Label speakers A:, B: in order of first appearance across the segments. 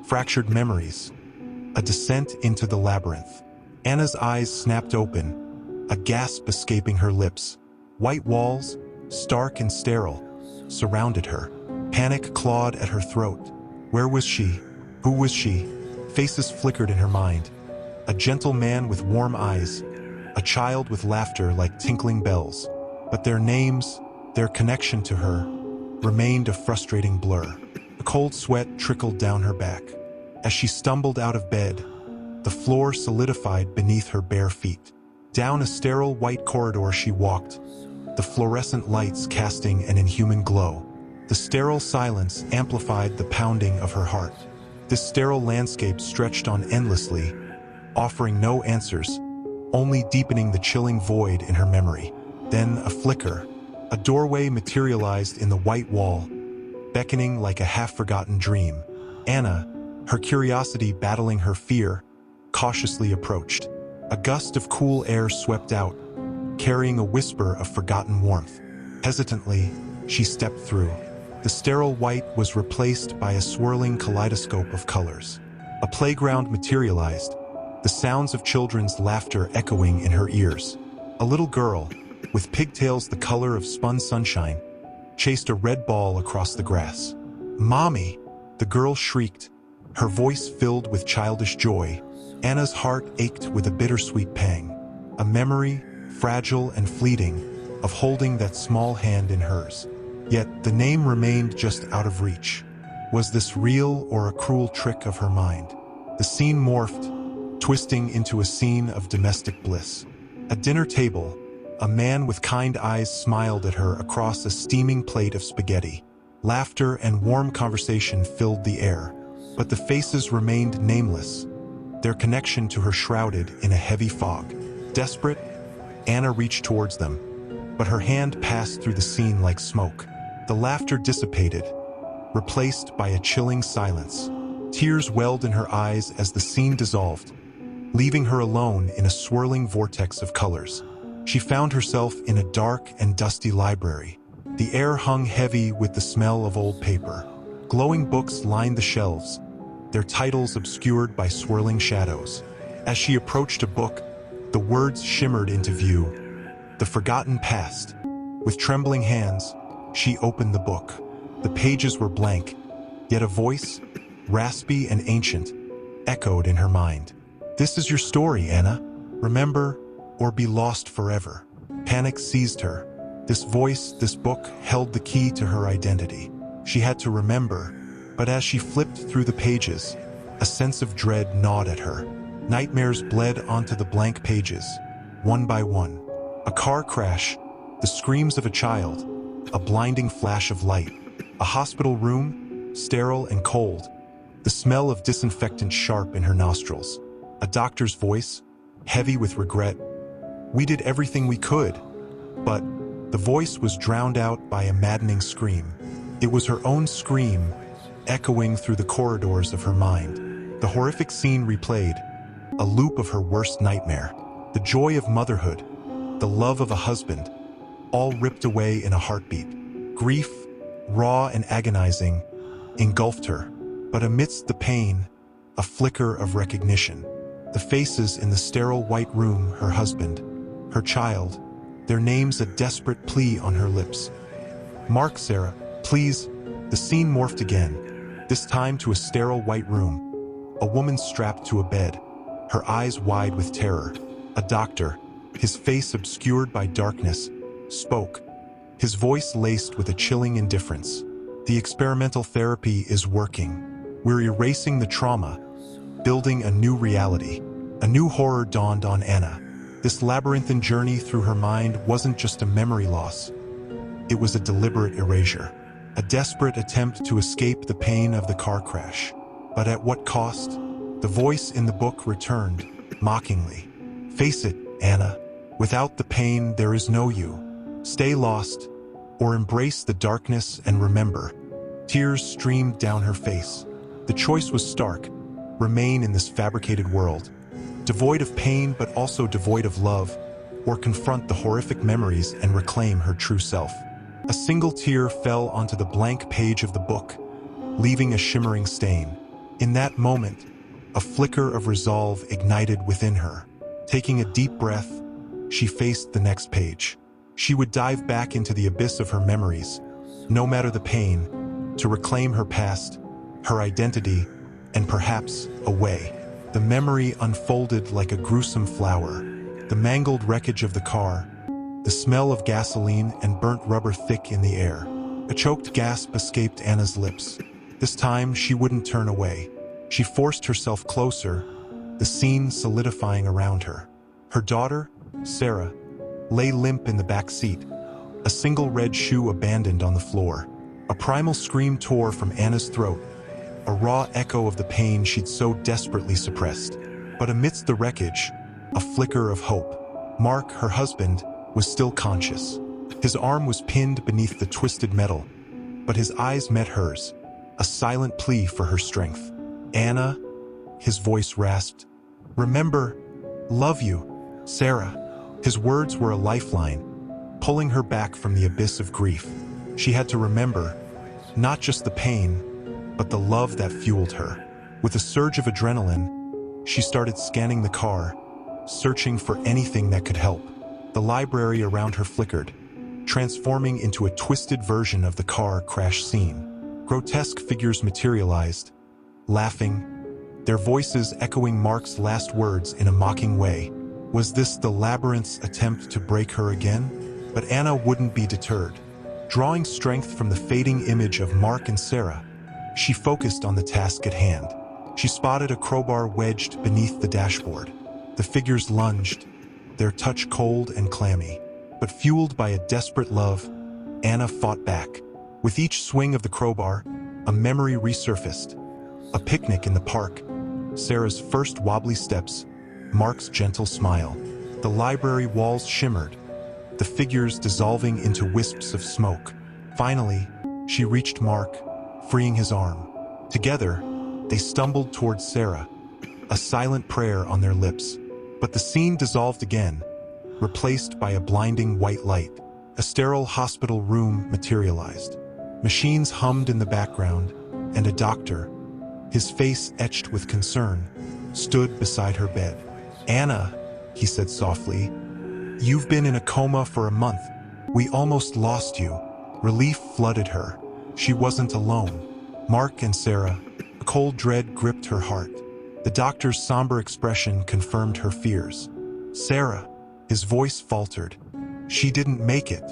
A: Fractured memories. A descent into the labyrinth. Anna's eyes snapped open, a gasp escaping her lips. White walls, stark and sterile, surrounded her. Panic clawed at her throat. Where was she? Who was she? Faces flickered in her mind. A gentle man with warm eyes, a child with laughter like tinkling bells. But their names, their connection to her, remained a frustrating blur. A cold sweat trickled down her back. As she stumbled out of bed, the floor solidified beneath her bare feet. Down a sterile white corridor she walked, the fluorescent lights casting an inhuman glow. The sterile silence amplified the pounding of her heart. This sterile landscape stretched on endlessly, offering no answers, only deepening the chilling void in her memory. Then a flicker. A doorway materialized in the white wall, beckoning like a half-forgotten dream. Anna, her curiosity battling her fear, cautiously approached. A gust of cool air swept out, carrying a whisper of forgotten warmth. Hesitantly, she stepped through. The sterile white was replaced by a swirling kaleidoscope of colors. A playground materialized, the sounds of children's laughter echoing in her ears. A little girl, with pigtails the color of spun sunshine, chased a red ball across the grass. "Mommy!" the girl shrieked, her voice filled with childish joy. Anna's heart ached with a bittersweet pang. A memory, fragile and fleeting, of holding that small hand in hers. Yet the name remained just out of reach. Was this real or a cruel trick of her mind? The scene morphed, twisting into a scene of domestic bliss. At dinner table, a man with kind eyes smiled at her across a steaming plate of spaghetti. Laughter and warm conversation filled the air, but the faces remained nameless, their connection to her shrouded in a heavy fog. Desperate, Anna reached towards them, but her hand passed through the scene like smoke. The laughter dissipated, replaced by a chilling silence. Tears welled in her eyes as the scene dissolved, leaving her alone in a swirling vortex of colors. She found herself in a dark and dusty library. The air hung heavy with the smell of old paper. Glowing books lined the shelves, their titles obscured by swirling shadows. As she approached a book, the words shimmered into view. The Forgotten Past. With trembling hands, she opened the book. The pages were blank, yet a voice, raspy and ancient, echoed in her mind. "This is your story, Anna. Remember, or be lost forever." Panic seized her. This voice, this book, held the key to her identity. She had to remember, but as she flipped through the pages, a sense of dread gnawed at her. Nightmares bled onto the blank pages, one by one. A car crash, the screams of a child, a blinding flash of light. A hospital room, sterile and cold, the smell of disinfectant sharp in her nostrils. A doctor's voice, heavy with regret. "We did everything we could." But the voice was drowned out by a maddening scream. It was her own scream, echoing through the corridors of her mind. The horrific scene replayed, a loop of her worst nightmare. The joy of motherhood, the love of a husband, all ripped away in a heartbeat. Grief, raw and agonizing, engulfed her. But amidst the pain, a flicker of recognition. The faces in the sterile white room, her husband, her child, their names a desperate plea on her lips. "Mark, Sarah, please." The scene morphed again, this time to a sterile white room. A woman strapped to a bed, her eyes wide with terror. A doctor, his face obscured by darkness, spoke, his voice laced with a chilling indifference. "The experimental therapy is working. We're erasing the trauma, building a new reality." A new horror dawned on Anna. This labyrinthine journey through her mind wasn't just a memory loss. It was a deliberate erasure, a desperate attempt to escape the pain of the car crash. But at what cost? The voice in the book returned, mockingly. "Face it, Anna. Without the pain, there is no you. Stay lost, or embrace the darkness and remember." Tears streamed down her face. The choice was stark: remain in this fabricated world, devoid of pain but also devoid of love, or confront the horrific memories and reclaim her true self. A single tear fell onto the blank page of the book, leaving a shimmering stain. In that moment, a flicker of resolve ignited within her. Taking a deep breath, she faced the next page. She would dive back into the abyss of her memories, no matter the pain, to reclaim her past, her identity, and perhaps a way. The memory unfolded like a gruesome flower. The mangled wreckage of the car, the smell of gasoline and burnt rubber thick in the air. A choked gasp escaped Anna's lips. This time, she wouldn't turn away. She forced herself closer, the scene solidifying around her. Her daughter, Sarah, lay limp in the back seat, a single red shoe abandoned on the floor. A primal scream tore from Anna's throat, a raw echo of the pain she'd so desperately suppressed. But amidst the wreckage, a flicker of hope. Mark, her husband, was still conscious. His arm was pinned beneath the twisted metal, but his eyes met hers, a silent plea for her strength. "Anna," his voice rasped, "remember, love you, Sarah." His words were a lifeline, pulling her back from the abyss of grief. She had to remember, not just the pain, but the love that fueled her. With a surge of adrenaline, she started scanning the car, searching for anything that could help. The library around her flickered, transforming into a twisted version of the car crash scene. Grotesque figures materialized, laughing, their voices echoing Mark's last words in a mocking way. Was this the Labyrinth's attempt to break her again? But Anna wouldn't be deterred. Drawing strength from the fading image of Mark and Sarah, she focused on the task at hand. She spotted a crowbar wedged beneath the dashboard. The figures lunged, their touch cold and clammy. But fueled by a desperate love, Anna fought back. With each swing of the crowbar, a memory resurfaced. A picnic in the park, Sarah's first wobbly steps, Mark's gentle smile. The library walls shimmered, the figures dissolving into wisps of smoke. Finally, she reached Mark, freeing his arm. Together, they stumbled towards Sarah, a silent prayer on their lips. But the scene dissolved again, replaced by a blinding white light. A sterile hospital room materialized. Machines hummed in the background, and a doctor, his face etched with concern, stood beside her bed. "Anna," he said softly, "you've been in a coma for a month. We almost lost you." Relief flooded her. She wasn't alone. Mark and Sarah, a cold dread gripped her heart. The doctor's somber expression confirmed her fears. "Sarah," his voice faltered. "She didn't make it."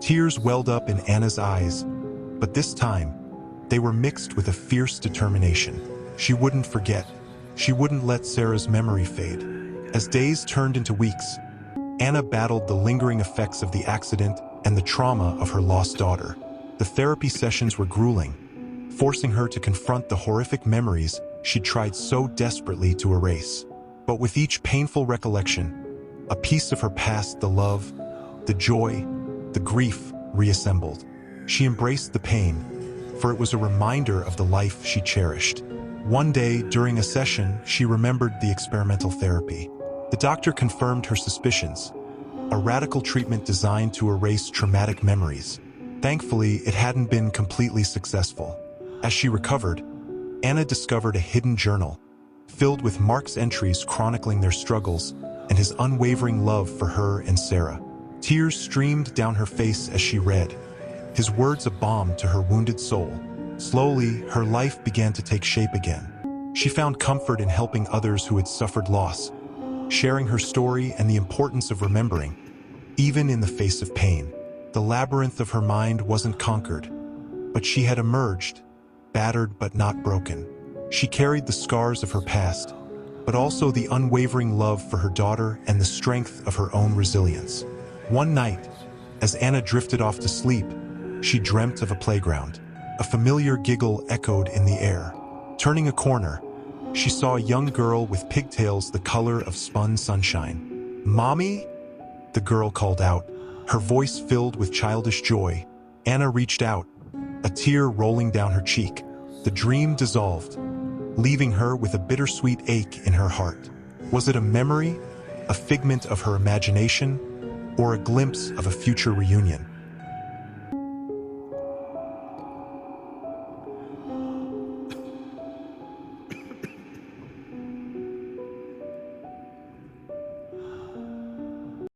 A: Tears welled up in Anna's eyes, but this time, they were mixed with a fierce determination. She wouldn't forget. She wouldn't let Sarah's memory fade. As days turned into weeks, Anna battled the lingering effects of the accident and the trauma of her lost daughter. The therapy sessions were grueling, forcing her to confront the horrific memories she'd tried so desperately to erase. But with each painful recollection, a piece of her past, the love, the joy, the grief, reassembled. She embraced the pain, for it was a reminder of the life she cherished. One day, during a session, she remembered the experimental therapy. The doctor confirmed her suspicions, a radical treatment designed to erase traumatic memories. Thankfully, it hadn't been completely successful. As she recovered, Anna discovered a hidden journal, filled with Mark's entries chronicling their struggles and his unwavering love for her and Sarah. Tears streamed down her face as she read, his words a balm to her wounded soul. Slowly, her life began to take shape again. She found comfort in helping others who had suffered loss, sharing her story and the importance of remembering, even in the face of pain. The labyrinth of her mind wasn't conquered, but she had emerged, battered but not broken. She carried the scars of her past, but also the unwavering love for her daughter and the strength of her own resilience. One night, as Anna drifted off to sleep, she dreamt of a playground. A familiar giggle echoed in the air. Turning a corner, she saw a young girl with pigtails the color of spun sunshine. "Mommy?" the girl called out, her voice filled with childish joy. Anna reached out, a tear rolling down her cheek. The dream dissolved, leaving her with a bittersweet ache in her heart. Was it a memory, a figment of her imagination, or a glimpse of a future reunion?